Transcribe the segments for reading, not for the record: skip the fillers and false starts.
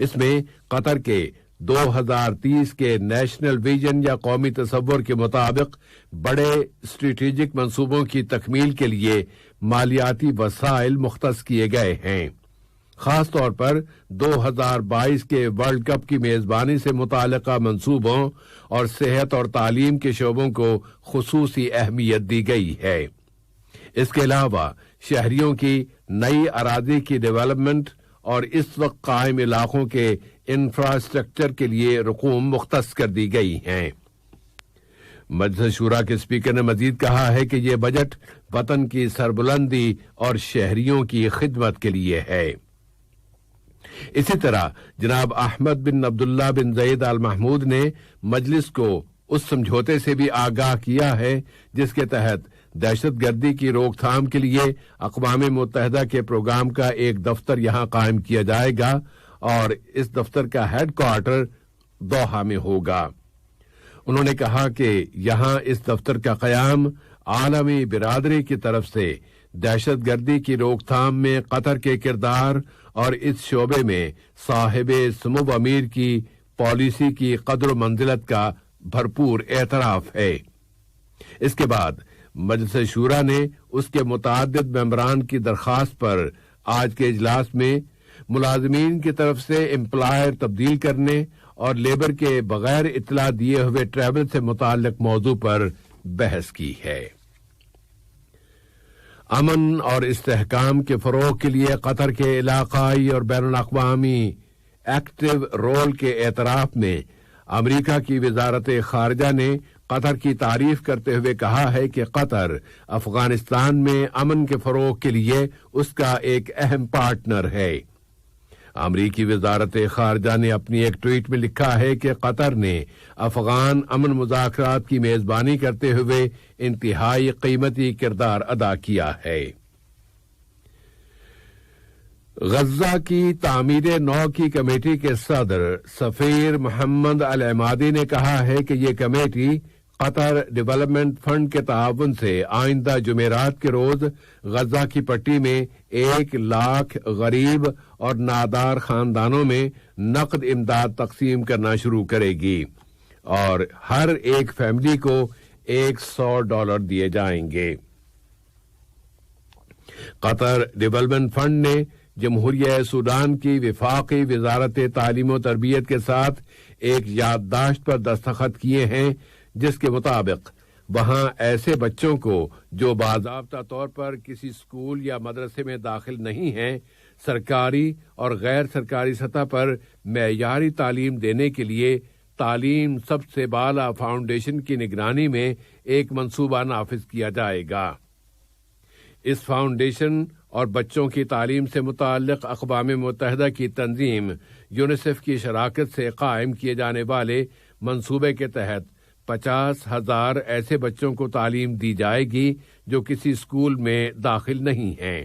اس میں قطر کے 2030 کے نیشنل ویژن یا قومی تصور کے مطابق بڑے اسٹریٹجک منصوبوں کی تکمیل کے لیے مالیاتی وسائل مختص کیے گئے ہیں۔ خاص طور پر 2022 کے ورلڈ کپ کی میزبانی سے متعلقہ منصوبوں اور صحت اور تعلیم کے شعبوں کو خصوصی اہمیت دی گئی ہے۔ اس کے علاوہ شہریوں کی نئی اراضی کی ڈیولپمنٹ اور اس وقت قائم علاقوں کے انفراسٹرکچر کے لیے رقوم مختص کر دی گئی ہیں۔ مجلس شورا کے اسپیکر نے مزید کہا ہے کہ یہ بجٹ وطن کی سربلندی اور شہریوں کی خدمت کے لیے ہے۔ اسی طرح جناب احمد بن عبداللہ بن زید آل محمود نے مجلس کو اس سمجھوتے سے بھی آگاہ کیا ہے جس کے تحت دہشت گردی کی روک تھام کے لیے اقوام متحدہ کے پروگرام کا ایک دفتر یہاں قائم کیا جائے گا اور اس دفتر کا ہیڈ کوارٹر دوحہ میں ہوگا۔ انہوں نے کہا کہ یہاں اس دفتر کا قیام عالمی برادری کی طرف سے دہشت گردی کی روک تھام میں قطر کے کردار اور اس شعبے میں صاحب سمو امیر کی پالیسی کی قدر و منزلت کا بھرپور اعتراف ہے۔ اس کے بعد مجلس شورا نے اس کے متعدد ممبران کی درخواست پر آج کے اجلاس میں ملازمین کی طرف سے امپلائر تبدیل کرنے اور لیبر کے بغیر اطلاع دیے ہوئے ٹریول سے متعلق موضوع پر بحث کی ہے۔ امن اور استحکام کے فروغ کے لیے قطر کے علاقائی اور بین الاقوامی ایکٹیو رول کے اعتراف میں امریکہ کی وزارت خارجہ نے قطر کی تعریف کرتے ہوئے کہا ہے کہ قطر افغانستان میں امن کے فروغ کے لیے اس کا ایک اہم پارٹنر ہے۔ امریکی وزارت خارجہ نے اپنی ایک ٹویٹ میں لکھا ہے کہ قطر نے افغان امن مذاکرات کی میزبانی کرتے ہوئے انتہائی قیمتی کردار ادا کیا ہے۔ غزہ کی تعمیر نو کی کمیٹی کے صدر سفیر محمد العمادی نے کہا ہے کہ یہ کمیٹی قطر ڈیولپمنٹ فنڈ کے تعاون سے آئندہ جمعرات کے روز غزہ کی پٹی میں 1 لاکھ غریب اور نادار خاندانوں میں نقد امداد تقسیم کرنا شروع کرے گی اور ہر ایک فیملی کو $100 دیے جائیں گے۔ قطر ڈیولپمنٹ فنڈ نے جمہوریہ سوڈان کی وفاقی وزارت تعلیم و تربیت کے ساتھ ایک یادداشت پر دستخط کیے ہیں جس کے مطابق وہاں ایسے بچوں کو جو باضابطہ طور پر کسی اسکول یا مدرسے میں داخل نہیں ہیں سرکاری اور غیر سرکاری سطح پر معیاری تعلیم دینے کے لیے تعلیم سب سے بالا فاؤنڈیشن کی نگرانی میں ایک منصوبہ نافذ کیا جائے گا۔ اس فاؤنڈیشن اور بچوں کی تعلیم سے متعلق اقوام متحدہ کی تنظیم یونیسیف کی شراکت سے قائم کیے جانے والے منصوبے کے تحت 50,000 ایسے بچوں کو تعلیم دی جائے گی جو کسی اسکول میں داخل نہیں ہیں۔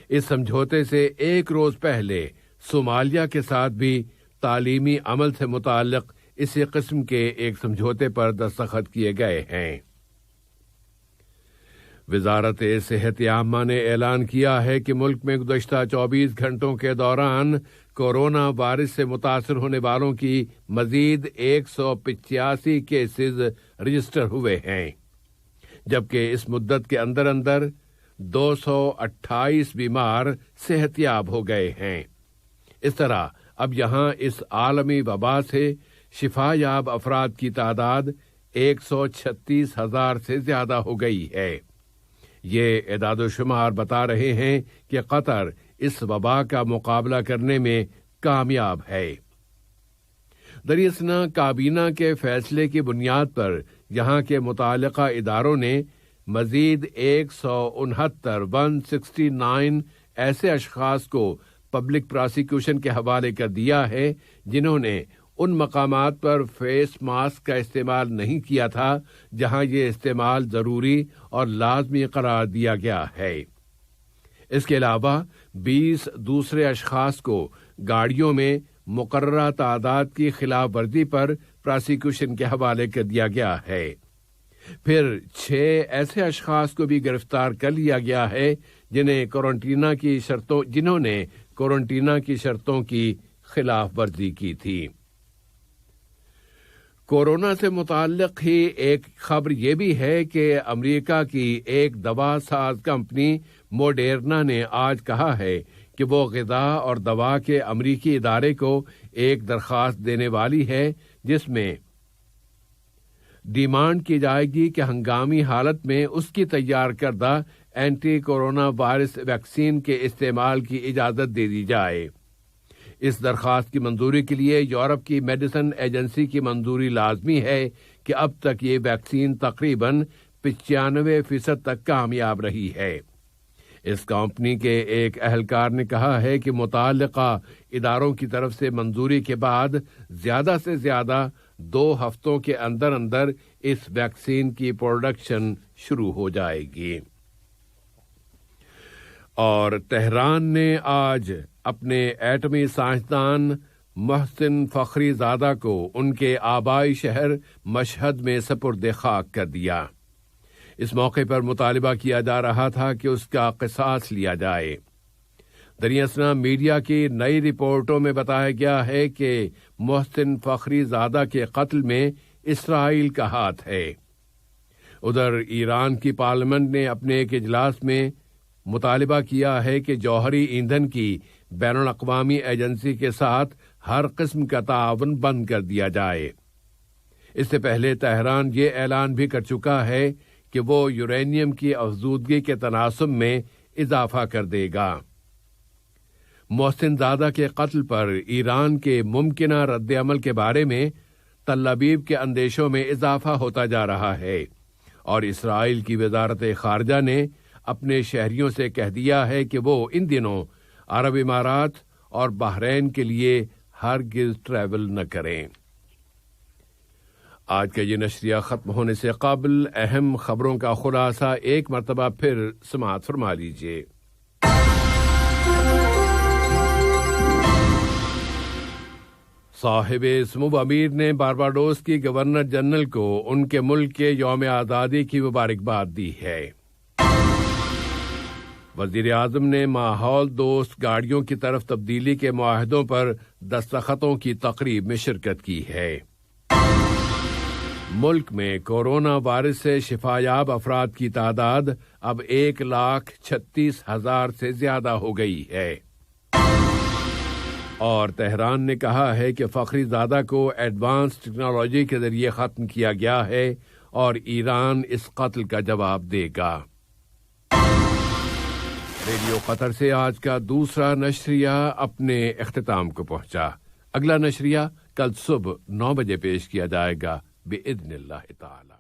اس سمجھوتے سے ایک روز پہلے صومالیہ کے ساتھ بھی تعلیمی عمل سے متعلق اسی قسم کے ایک سمجھوتے پر دستخط کیے گئے ہیں۔ وزارت صحت عامہ نے اعلان کیا ہے کہ ملک میں گزشتہ 24 گھنٹوں کے دوران کورونا وائرس سے متاثر ہونے والوں کی مزید 185 کیسز رجسٹر ہوئے ہیں، جبکہ اس مدت کے اندر 228 بیمار صحت یاب ہو گئے ہیں۔ اس طرح اب یہاں اس عالمی وبا سے شفا یاب افراد کی تعداد 136,000 سے زیادہ ہو گئی ہے۔ یہ اعداد و شمار بتا رہے ہیں کہ قطر اس وبا کا مقابلہ کرنے میں کامیاب ہے۔ دراصل کابینہ کے فیصلے کی بنیاد پر یہاں کے متعلقہ اداروں نے مزید 169 ایسے اشخاص کو پبلک پراسیکیوشن کے حوالے کر دیا ہے جنہوں نے ان مقامات پر فیس ماسک کا استعمال نہیں کیا تھا جہاں یہ استعمال ضروری اور لازمی قرار دیا گیا ہے۔ اس کے علاوہ 20 دوسرے اشخاص کو گاڑیوں میں مقررہ تعداد کی خلاف ورزی پر پراسیکیوشن کے حوالے کر دیا گیا ہے۔ پھر 6 ایسے اشخاص کو بھی گرفتار کر لیا گیا ہے جنہوں نے کورنٹینا کی شرطوں کی خلاف ورزی کی تھی۔ کورونا سے متعلق ہی ایک خبر یہ بھی ہے کہ امریکہ کی ایک دوا ساز کمپنی موڈیرنا نے آج کہا ہے کہ وہ غذا اور دوا کے امریکی ادارے کو ایک درخواست دینے والی ہے، جس میں ڈیمانڈ کی جائے گی کہ ہنگامی حالت میں اس کی تیار کردہ اینٹی کورونا وائرس ویکسین کے استعمال کی اجازت دے دی جائے۔ اس درخواست کی منظوری کے لیے یورپ کی میڈیسن ایجنسی کی منظوری لازمی ہے کہ اب تک یہ ویکسین تقریباً 95% تک کامیاب رہی ہے۔ اس کمپنی کے ایک اہلکار نے کہا ہے کہ متعلقہ اداروں کی طرف سے منظوری کے بعد زیادہ سے زیادہ 2 ہفتوں کے اندر اندر اس ویکسین کی پروڈکشن شروع ہو جائے گی۔ اور تہران نے آج اپنے ایٹمی سائنسدان محسن فخری زادہ کو ان کے آبائی شہر مشہد میں سپرد خاک کر دیا۔ اس موقع پر مطالبہ کیا جا رہا تھا کہ اس کا قصاص لیا جائے۔ دریاسنا میڈیا کی نئی رپورٹوں میں بتایا گیا ہے کہ محسن فخری زادہ کے قتل میں اسرائیل کا ہاتھ ہے۔ ادھر ایران کی پارلیمنٹ نے اپنے ایک اجلاس میں مطالبہ کیا ہے کہ جوہری ایندھن کی بین الاقوامی ایجنسی کے ساتھ ہر قسم کا تعاون بند کر دیا جائے۔ اس سے پہلے تہران یہ اعلان بھی کر چکا ہے کہ وہ یورینیم کی افزودگی کے تناسب میں اضافہ کر دے گا۔ محسن زادہ کے قتل پر ایران کے ممکنہ رد عمل کے بارے میں تل ابیب کے اندیشوں میں اضافہ ہوتا جا رہا ہے، اور اسرائیل کی وزارت خارجہ نے اپنے شہریوں سے کہہ دیا ہے کہ وہ ان دنوں عرب امارات اور بحرین کے لیے ہرگز ٹریول نہ کریں۔ آج کا یہ نشریہ ختم ہونے سے قبل اہم خبروں کا خلاصہ ایک مرتبہ پھر سماعت فرما لیجیے۔ صاحب سمو امیر نے بارباڈوس کی گورنر جنرل کو ان کے ملک کے یوم آزادی کی مبارکباد دی ہے۔ وزیر اعظم نے ماحول دوست گاڑیوں کی طرف تبدیلی کے معاہدوں پر دستخطوں کی تقریب میں شرکت کی ہے۔ ملک میں کورونا وائرس سے شفا یاب افراد کی تعداد اب 1,36,000 سے زیادہ ہو گئی ہے۔ اور تہران نے کہا ہے کہ فخری زادہ کو ایڈوانس ٹیکنالوجی کے ذریعے ختم کیا گیا ہے اور ایران اس قتل کا جواب دے گا۔ ریڈیو قطر سے آج کا دوسرا نشریہ اپنے اختتام کو پہنچا۔ اگلا نشریہ کل صبح 9 بجے پیش کیا جائے گا بإذن اللہ تعالی۔